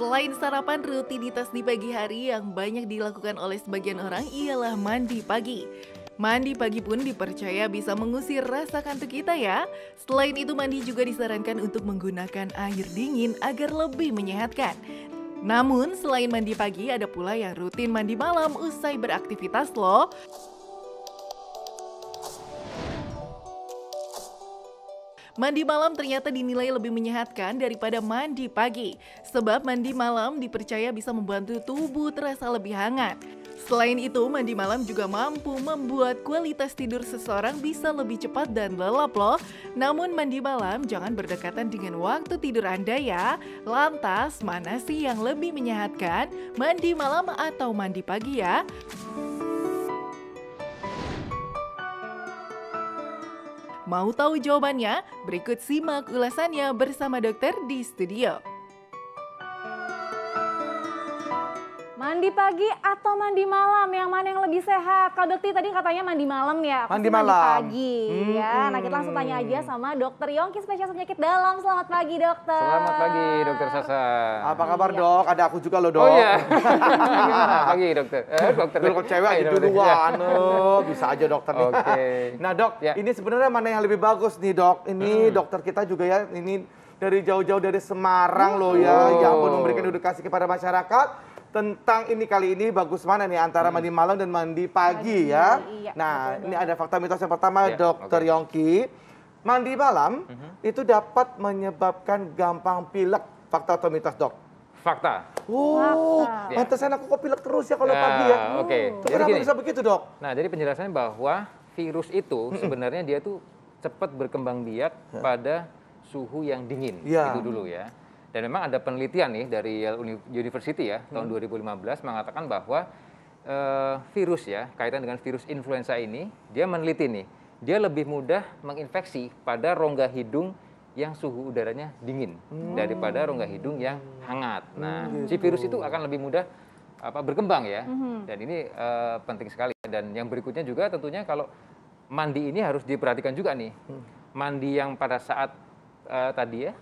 Selain sarapan, rutinitas di pagi hari yang banyak dilakukan oleh sebagian orang ialah mandi pagi. Mandi pagi pun dipercaya bisa mengusir rasa kantuk kita ya. Selain itu, mandi juga disarankan untuk menggunakan air dingin agar lebih menyehatkan. Namun, selain mandi pagi, ada pula yang rutin mandi malam usai beraktivitas loh. Mandi malam ternyata dinilai lebih menyehatkan daripada mandi pagi. Sebab mandi malam dipercaya bisa membantu tubuh terasa lebih hangat. Selain itu, mandi malam juga mampu membuat kualitas tidur seseorang bisa lebih cepat dan lelap loh. Namun mandi malam jangan berdekatan dengan waktu tidur Anda ya. Lantas, mana sih yang lebih menyehatkan? Mandi malam atau mandi pagi ya? Mau tahu jawabannya? Berikut simak ulasannya bersama dokter di studio. Mandi pagi atau mandi malam, yang mana yang lebih sehat? Kak Dokter tadi katanya mandi malam ya, mandi malam. Pagi ya. Nah kita langsung tanya aja sama Dokter Yongki, spesialis penyakit dalam. Selamat pagi dokter. Selamat pagi dokter Sasa. Apa kabar dok? Ada aku juga loh dok. Oh iya. Gimana pagi dokter? Dokter cewek aja duluan. Bisa aja dokter nih. Oke. Nah dok, Ya. ini sebenarnya mana yang lebih bagus nih dok? Ini dokter kita juga ya, ini dari jauh-jauh dari Semarang loh ya, yang pun memberikan edukasi kepada masyarakat tentang ini kali ini bagus mana nih antara mandi malam dan mandi pagi ya. Iya, Nah, betul, ini ada fakta mitos yang pertama Ya, dokter oke. Yongki. Mandi malam itu dapat menyebabkan gampang pilek. Fakta atau mitos dok? Fakta. Oh, Fakta. pantesan aku kok pilek terus ya kalau Ya, pagi ya. oke. Itu Jadi kenapa gini. bisa begitu dok? Nah jadi penjelasannya bahwa virus itu sebenarnya dia tuh cepat berkembang biak pada suhu yang dingin. Ya. Itu dulu ya. Dan memang ada penelitian nih dari Yale University ya tahun 2015 mengatakan bahwa virus ya kaitan dengan virus influenza ini dia meneliti nih dia lebih mudah menginfeksi pada rongga hidung yang suhu udaranya dingin daripada rongga hidung yang hangat. Nah si virus itu akan lebih mudah berkembang ya dan ini penting sekali. Dan yang berikutnya juga tentunya kalau mandi ini harus diperhatikan juga nih mandi yang pada saat tadi ya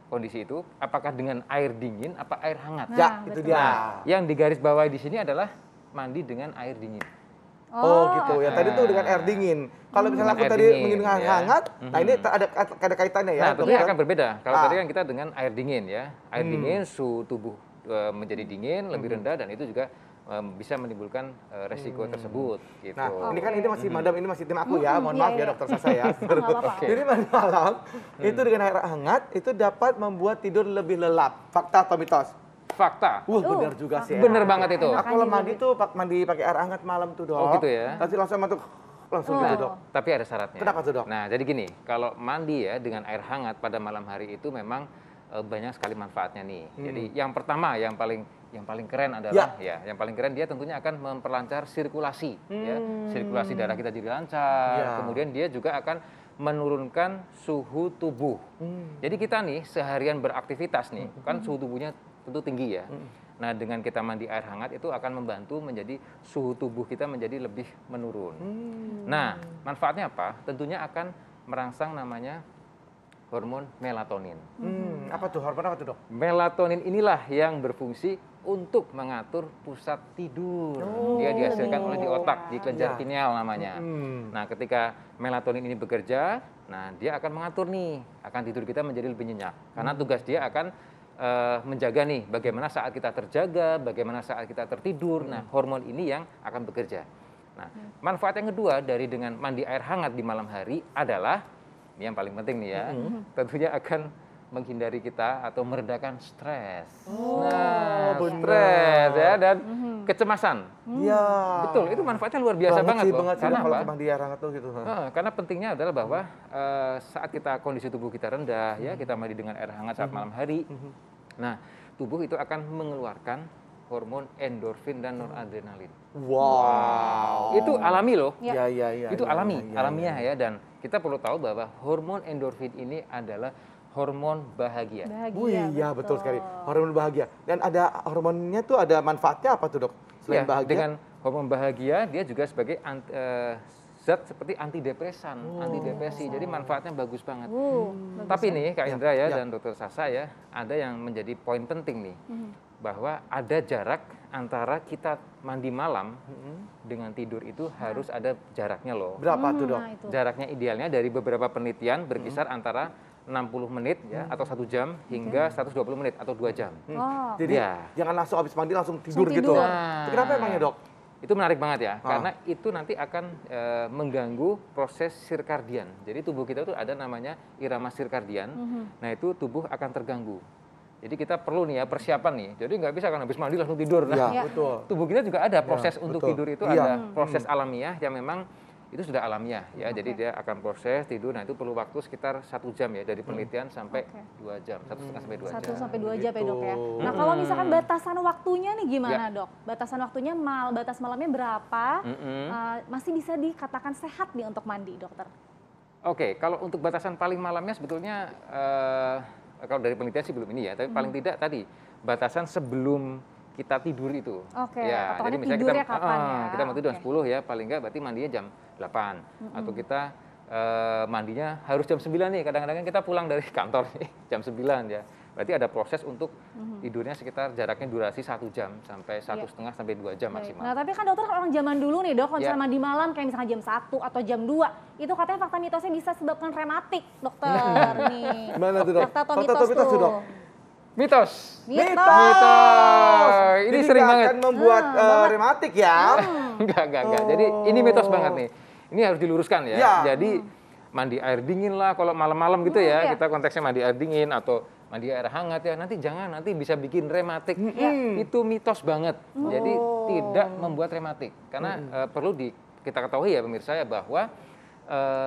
kondisi itu apakah dengan air dingin apa air hangat. Ya, itu betul. dia. Nah, yang digarisbawahi di sini adalah mandi dengan air dingin. Oh gitu ya. Tadi tuh dengan air dingin. Kalau misalnya aku Air tadi dingin, dengan ya. hangat, nah ini ada kaitannya ya. Nah, tentunya dokter? akan berbeda. Kalau tadi kan kita dengan air dingin ya. Air dingin suhu tubuh menjadi dingin lebih rendah dan itu juga bisa menimbulkan resiko tersebut gitu. Nah, ini kan ini masih madam, ini masih tim aku ya. Mohon maaf ya dokter Sasa ya. apa-apa. Jadi mandi malam itu dengan air hangat itu dapat membuat tidur lebih lelap. Fakta atau mitos? Fakta. Benar juga sih. Bener banget itu. Aku kalau mandi tuh mandi pakai air hangat malam tuh dok. Oh, gitu ya? Nanti langsung langsung gitu dok. Tapi ada syaratnya. Kenapa tuh, Dok? Nah, jadi gini, kalau mandi ya dengan air hangat pada malam hari itu memang banyak sekali manfaatnya nih. Jadi yang pertama yang paling keren adalah yang paling keren dia tentunya akan memperlancar sirkulasi ya. Sirkulasi darah kita jadi lancar. Ya. Kemudian dia juga akan menurunkan suhu tubuh. Jadi kita nih seharian beraktivitas nih, kan suhu tubuhnya tentu tinggi ya. Nah, dengan kita mandi air hangat itu akan membantu menjadi suhu tubuh kita menjadi lebih menurun. Nah, manfaatnya apa? Tentunya akan merangsang namanya hormon melatonin. Apa tuh hormon apa tuh dok? Melatonin inilah yang berfungsi untuk mengatur pusat tidur. Dia dihasilkan oleh di otak, di kelenjar pineal namanya. Nah, ketika melatonin ini bekerja, nah dia akan mengatur nih, akan tidur kita menjadi lebih nyenyak. Karena tugas dia akan menjaga nih bagaimana saat kita terjaga, bagaimana saat kita tertidur. Nah, hormon ini yang akan bekerja. Nah, manfaat yang kedua dari dengan mandi air hangat di malam hari adalah ini yang paling penting nih ya, tentunya akan menghindari kita atau meredakan stres. Nah, stres ya dan kecemasan. Iya. Betul, itu manfaatnya luar biasa banget loh. Banget sih Karena kalau apa? mandi air hangat tuh gitu. Karena pentingnya adalah bahwa saat kita kondisi tubuh kita rendah ya, kita mandi dengan air hangat saat malam hari. Nah, tubuh itu akan mengeluarkan hormon endorfin dan noradrenalin. Wow. Itu alami loh. Iya. Itu alamiah ya, dan kita perlu tahu bahwa hormon endorfin ini adalah hormon bahagia. Wih, iya betul sekali. Hormon bahagia. Dan ada hormonnya tuh ada manfaatnya apa tuh dok? Selain bahagia? Dengan hormon bahagia dia juga sebagai zat seperti antidepresan, antidepresi. Jadi manfaatnya bagus banget. Bagus Tapi ya. nih Kak Indra ya, ya. dan Dokter Sasa ya, ada yang menjadi poin penting nih. Bahwa ada jarak antara kita mandi malam dengan tidur itu harus ada jaraknya loh. Berapa tuh dok? Nah, itu. Jaraknya idealnya dari beberapa penelitian berkisar antara 60 menit ya atau 1 jam hingga 120 menit atau 2 jam. Oh, Jadi Ya. jangan langsung habis mandi langsung tidur Langsung gitu. tidur. Nah. Kenapa emangnya dok? Itu menarik banget ya, karena itu nanti akan mengganggu proses sirkadian. Jadi tubuh kita tuh ada namanya irama sirkadian. Nah itu tubuh akan terganggu. Jadi kita perlu nih ya persiapan nih. Jadi nggak bisa kan habis mandi langsung tidur. Nah, Iya, betul. tubuh kita juga ada proses untuk betul. tidur itu Iya. ada proses alamiah yang memang itu sudah alamiah ya. Jadi dia akan proses tidur. Nah itu perlu waktu sekitar 1 jam ya dari penelitian sampai 2 jam, 1,5 sampai 2 1 jam. sampai 2 jam ya dok ya. Gitu. Nah kalau misalkan batasan waktunya nih gimana dok? Batasan waktunya batas malamnya berapa? Masih bisa dikatakan sehat nih untuk mandi dokter? Oke, kalau untuk batasan paling malamnya sebetulnya kalau dari penelitian sih belum ini ya, tapi paling tidak tadi batasan sebelum kita tidur itu. Oke, Ya, patokannya jadi misalnya tidurnya kita kapan ya? kita mau tidur jam Oke. 10 ya, paling enggak berarti mandinya jam 8 atau kita mandinya harus jam 9 nih. Kadang-kadang kan kita pulang dari kantor nih jam 9 ya. Berarti ada proses untuk tidurnya sekitar jaraknya durasi 1 jam sampai 1,5 sampai 2 jam Baik. maksimal. Nah tapi kan dokter orang zaman dulu nih dok, kalau Ya. misalnya mandi malam kayak misalnya jam 1 atau jam 2, itu katanya fakta mitosnya bisa sebabkan rematik dokter nih. Gimana tuh dok? Fakta atau Fakta mitos atau mitos tuh, tuh? dok? Mitos. Mitos. Ini Jadi sering nggak banget. akan membuat rematik ya. Enggak. Jadi ini mitos banget nih. Ini harus diluruskan ya. Ya. Jadi mandi air dingin lah kalau malam-malam gitu ya. iya. Kita konteksnya mandi air dingin atau mandi air hangat ya. Nanti jangan, nanti bisa bikin rematik. Itu mitos banget. Jadi tidak membuat rematik. Karena perlu kita ketahui ya pemirsa ya bahwa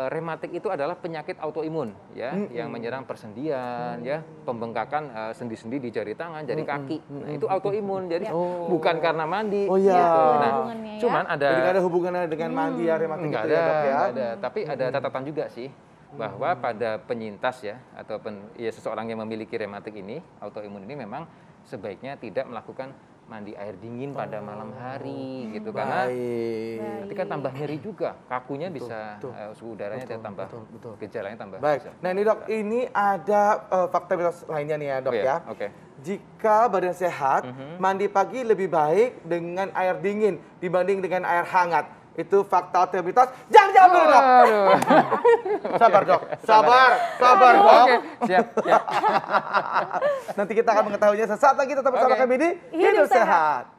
rematik itu adalah penyakit autoimun ya yang menyerang persendian ya, pembengkakan sendi-sendi di jari tangan, jari kaki. Nah, itu autoimun. Jadi bukan karena mandi Oh, iya. gitu. Ada Nah, hubungannya ya. cuman ada Jadi nggak ada hubungannya dengan mandi ya rematik enggak itu ya dok ya. enggak ada. Tapi ada catatan juga sih bahwa pada penyintas ya atau seseorang yang memiliki rematik ini, autoimun ini memang sebaiknya tidak melakukan mandi air dingin pada malam hari gitu karena Baik. nanti kan tambah nyeri juga, kakunya bisa betul. suhu udaranya tambah, betul. gejalanya tambah. Baik. bisa. Nah ini dok, ini ada fakta mitos lainnya nih ya dok Oh, ya. Oke. Jika badan sehat, mandi pagi lebih baik dengan air dingin dibanding dengan air hangat. Itu fakta atau mitos? Jangan jawab dulu dok. Aduh. Sabar dok, sabar dok. Oke, siap. Nanti kita akan mengetahuinya sesaat lagi tetap bersama Oke. kami di Hidup Hidup Sehat.